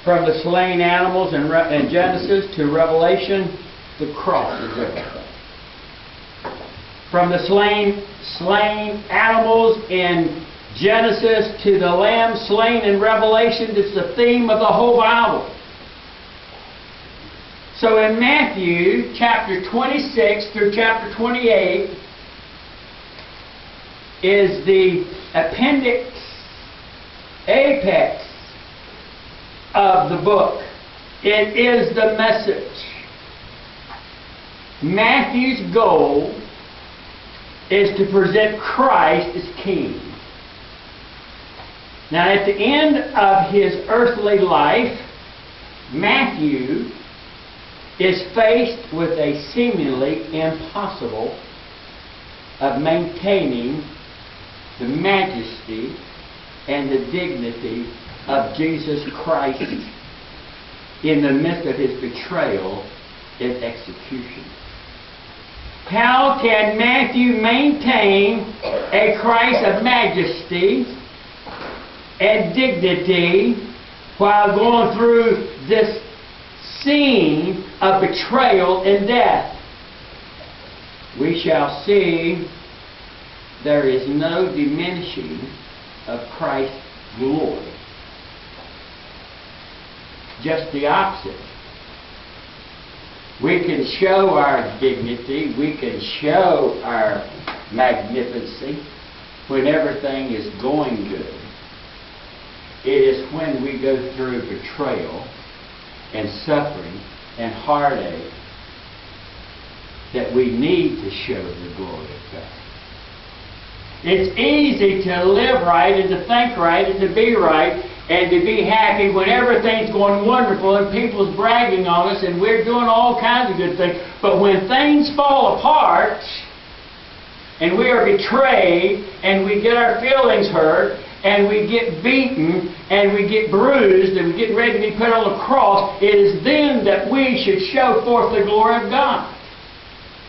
From the slain animals in Genesis to Revelation, the cross is everything. From the slain animals in Genesis to the lamb slain in Revelation, it's the theme of the whole Bible. So in Matthew chapter 26 through chapter 28 is the apex of the book. It is the message. Matthew's goal is to present Christ as King. Now at the end of his earthly life, Matthew is faced with a seemingly impossible of maintaining the majesty and the dignity of Jesus Christ in the midst of his betrayal and execution. How can Matthew maintain a Christ of majesty and dignity while going through this scene of betrayal and death? We shall see there is no diminishing of Christ's glory. Just the opposite. We can show our dignity, we can show our magnificency when everything is going good. It is when we go through betrayal and suffering and heartache that we need to show the glory of God. It's easy to live right and to think right and to be right and to be happy when everything's going wonderful and people's bragging on us and we're doing all kinds of good things. But when things fall apart and we are betrayed and we get our feelings hurt and we get beaten and we get bruised and we get ready to be put on the cross, it is then that we should show forth the glory of God.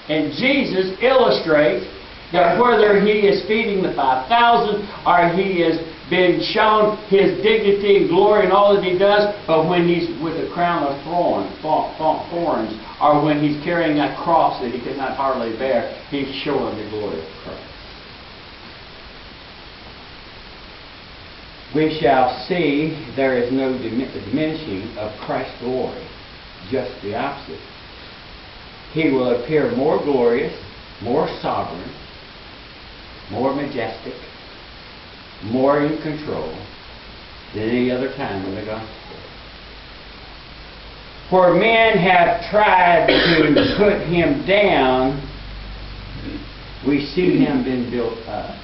And Jesus illustrates that whether he is feeding the 5,000 or he is being shown his dignity and glory and all that he does, but when he's with a crown of thorns, or when he's carrying that cross that he could not hardly bear, he's showing the glory of Christ. We shall see there is no diminishing of Christ's glory, just the opposite. He will appear more glorious, more sovereign, more majestic, more in control than any other time in the gospel. Where men have tried to put him down, we see him being built up.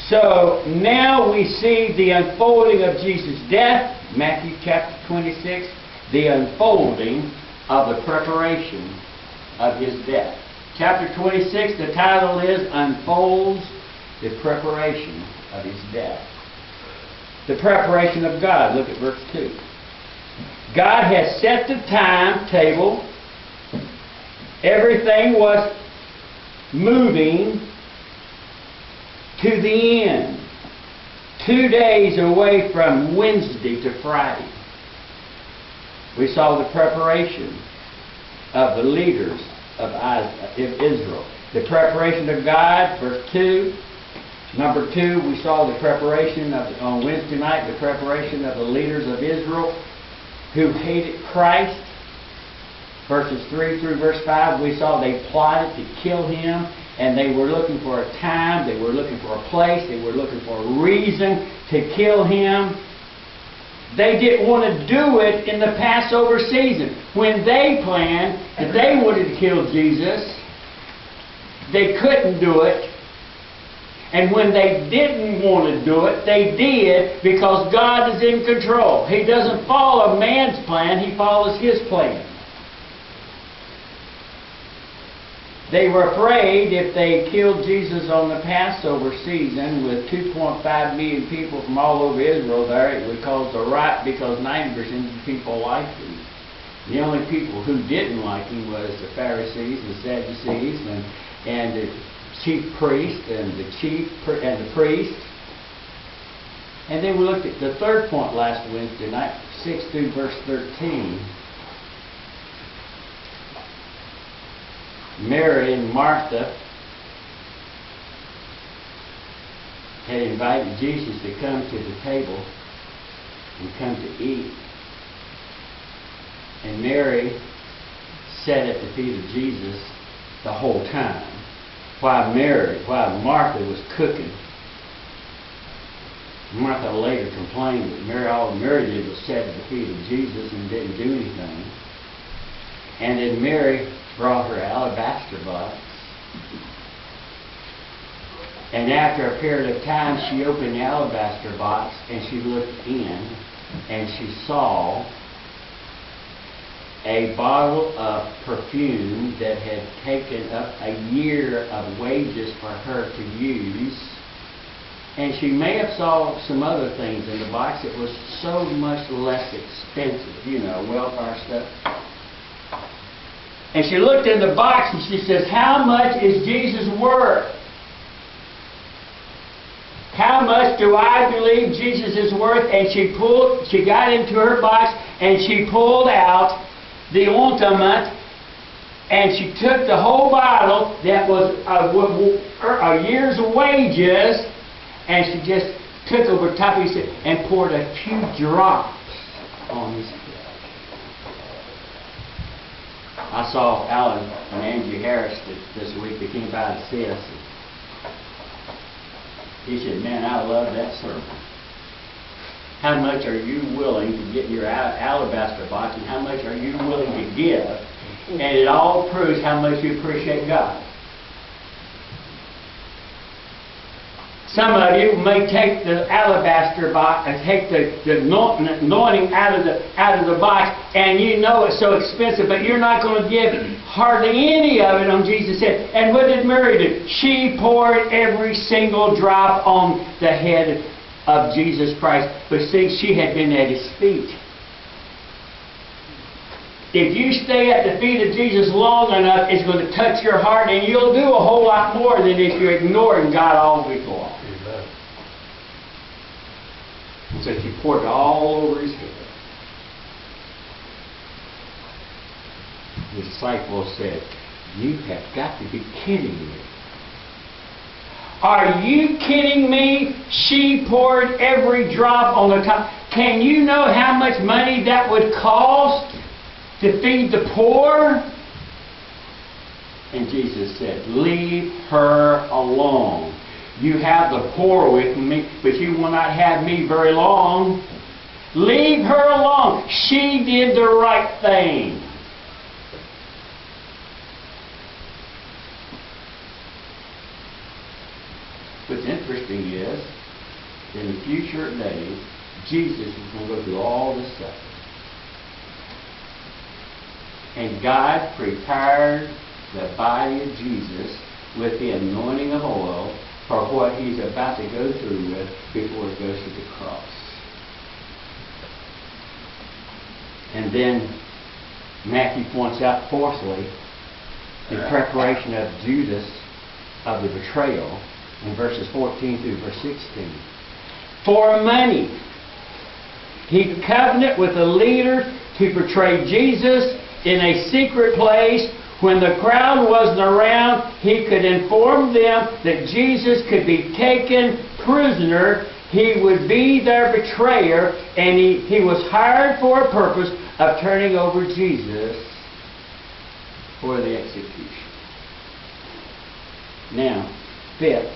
So now we see the unfolding of Jesus' death, Matthew chapter 26, the unfolding of the preparation of his death. Chapter 26, the title is Unfolds the Preparation of His Death. The preparation of God. Look at verse 2. God has set the timetable. Everything was moving to the end. 2 days away from Wednesday to Friday. We saw the preparation of the leaders of Israel. The preparation of God, verse 2. Number 2, we saw the preparation on Wednesday night, the preparation of the leaders of Israel who hated Christ. Verses 3 through verse 5, we saw they plotted to kill him, and they were looking for a time, they were looking for a place, they were looking for a reason to kill him. They didn't want to do it in the Passover season. When they planned that they wanted to kill Jesus, they couldn't do it. And when they didn't want to do it, they did, because God is in control. He doesn't follow man's plan, He follows His plan. They were afraid if they killed Jesus on the Passover season with 2.5 million people from all over Israel there, it would cause a riot because 90% of the people liked Him. The only people who didn't like Him was the Pharisees, the Sadducees, and the chief priest and the priest. And then we looked at the third point last Wednesday night, 6 through verse 13. Mary and Martha had invited Jesus to come to the table and come to eat. And Mary sat at the feet of Jesus the whole time, while Martha was cooking. Martha later complained that all Mary did was sit at the feet of Jesus and didn't do anything. And then Mary brought her alabaster box. And after a period of time, she opened the alabaster box and she looked in and she saw a bottle of perfume that had taken up a year of wages for her to use. And she may have saw some other things in the box that was so much less expensive, welfare stuff. And she looked in the box and she says, "How much is Jesus worth? How much do I believe Jesus is worth?" And she got into her box and she pulled out the ointment, and she took the whole bottle that was a year's wages, and she just took over top of his head and poured a few drops on his head. I saw Alan and Angie Harris this week. They came by to see us. He said, "Man, I love that sermon. How much are you willing to get in your alabaster box, and how much are you willing to give?" And it all proves how much you appreciate God. Some of you may take the alabaster box and take the anointing out of the box, and you know it's so expensive, but you're not going to give hardly any of it on Jesus' head. And what did Mary do? She poured every single drop on the head of Jesus Christ. But see, she had been at His feet. If you stay at the feet of Jesus long enough, it's going to touch your heart, and you'll do a whole lot more than if you're ignoring God all before. Amen. And so she poured it all over His head. The disciples said, "You have got to be kidding me. Are you kidding me? She poured every drop on the top. Can you know how much money that would cost to feed the poor?" And Jesus said, "Leave her alone. You have the poor with me, but you will not have me very long. Leave her alone. She did the right thing." What's interesting is, in the future days, Jesus is going to go through all this stuff. And God prepared the body of Jesus with the anointing of oil for what He's about to go through with before He goes to the cross. And then Matthew points out, fourthly, the preparation of Judas of the betrayal in verses 14 through verse 16. For money, he covenanted with the leaders to betray Jesus in a secret place. When the crowd wasn't around, he could inform them that Jesus could be taken prisoner. He would be their betrayer, and he was hired for a purpose of turning over Jesus for the execution. Now, fifth,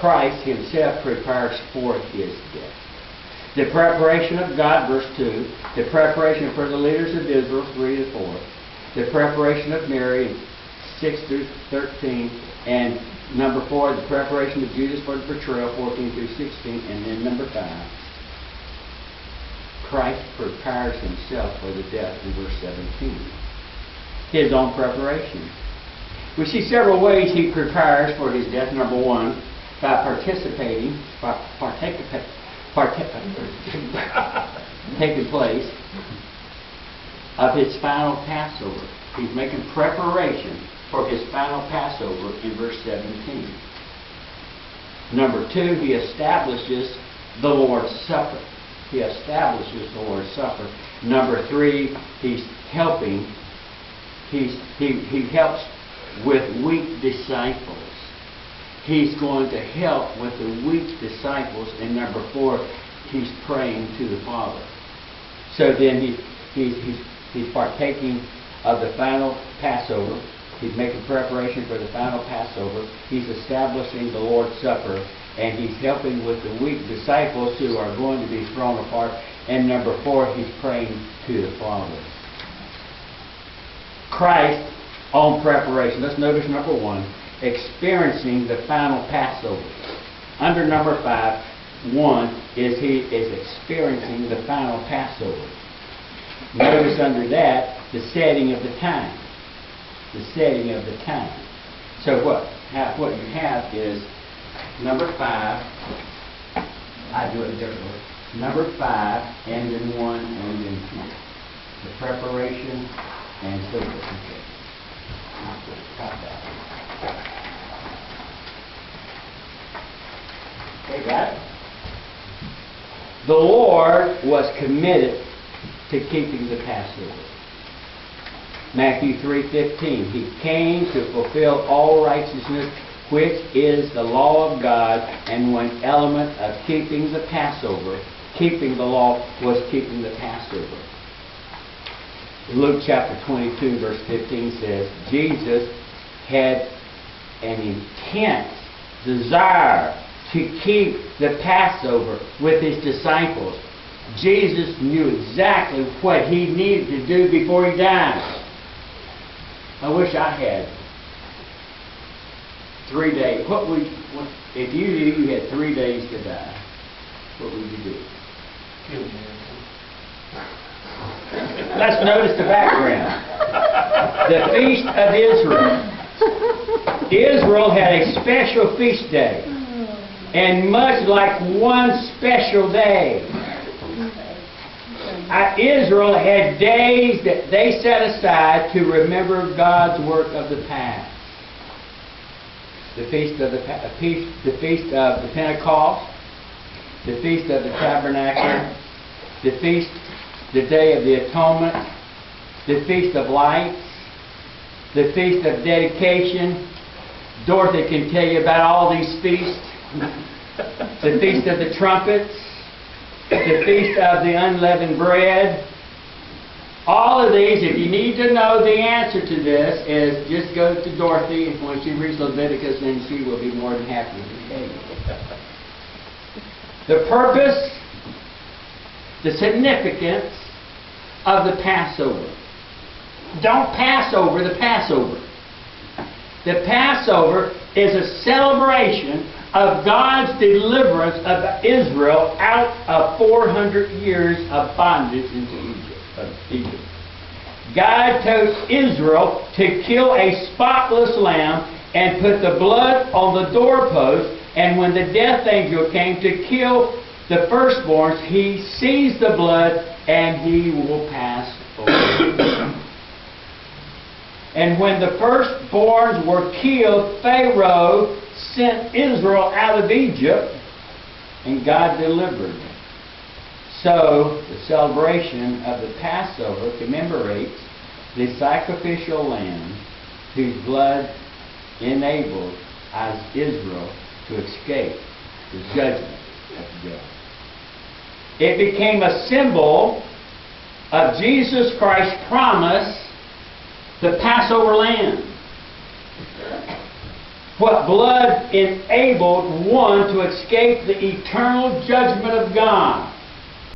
Christ Himself prepares for His death. The preparation of God, verse 2. The preparation for the leaders of Israel, 3 to 4. The preparation of Mary, 6 through 13. And number 4, the preparation of Judas for the betrayal, 14 through 16. And then number 5, Christ prepares Himself for the death in verse 17. His own preparation. We see several ways He prepares for His death. Number 1, by taking place of His final Passover. He's making preparation for His final Passover in verse 17. Number 2, he establishes the Lord's Supper. He establishes the Lord's Supper. Number 3, he's helping. He helps with weak disciples. He's going to help with the weak disciples. And number 4, he's praying to the Father. So then he's partaking of the final Passover. He's making preparation for the final Passover. He's establishing the Lord's Supper. And he's helping with the weak disciples who are going to be thrown apart. And number 4, he's praying to the Father. Christ on preparation. Let's notice number 1, experiencing the final Passover. Under number 5, 1 is he is experiencing the final Passover. Notice under that, the setting of the time. The setting of the time. So what you have is number 5, I do it differently. Number 5, and then 1, and then 2. The preparation and sanctification. Okay, got it? The Lord was committed to keeping the Passover. Matthew 3:15. He came to fulfill all righteousness, which is the law of God, and one element of keeping the Passover, keeping the law, was keeping the Passover. Luke chapter 22, verse 15 says, Jesus had an intense desire to keep the Passover with his disciples. Jesus knew exactly what he needed to do before he died. I wish I had 3 days. If you knew you had 3 days to die, what would you do? Kill me. Let's notice the background. The Feast of Israel. Israel had a special feast day. And much like one special day, Israel had days that they set aside to remember God's work of the past. The Feast of the Pentecost, the Feast of the Tabernacle, the Day of the Atonement, the Feast of Lights, the Feast of Dedication. Dorothy can tell you about all these feasts. The Feast of the Trumpets, the Feast of the Unleavened Bread. All of these, if you need to know the answer to this, is just go to Dorothy when she reads Leviticus, and she will be more than happy to tell you. The purpose, the significance of the Passover. Don't pass over the Passover. The Passover is a celebration of God's deliverance of Israel out of 400 years of bondage into Egypt. God told Israel to kill a spotless lamb and put the blood on the doorpost, and when the death angel came to kill the firstborns, he sees the blood and he will pass over. And when the firstborns were killed, Pharaoh sent Israel out of Egypt, and God delivered them. So, the celebration of the Passover commemorates the sacrificial lamb whose blood enabled Israel to escape the judgment of death. It became a symbol of Jesus Christ's promise, the Passover lamb. What blood enabled one to escape the eternal judgment of God.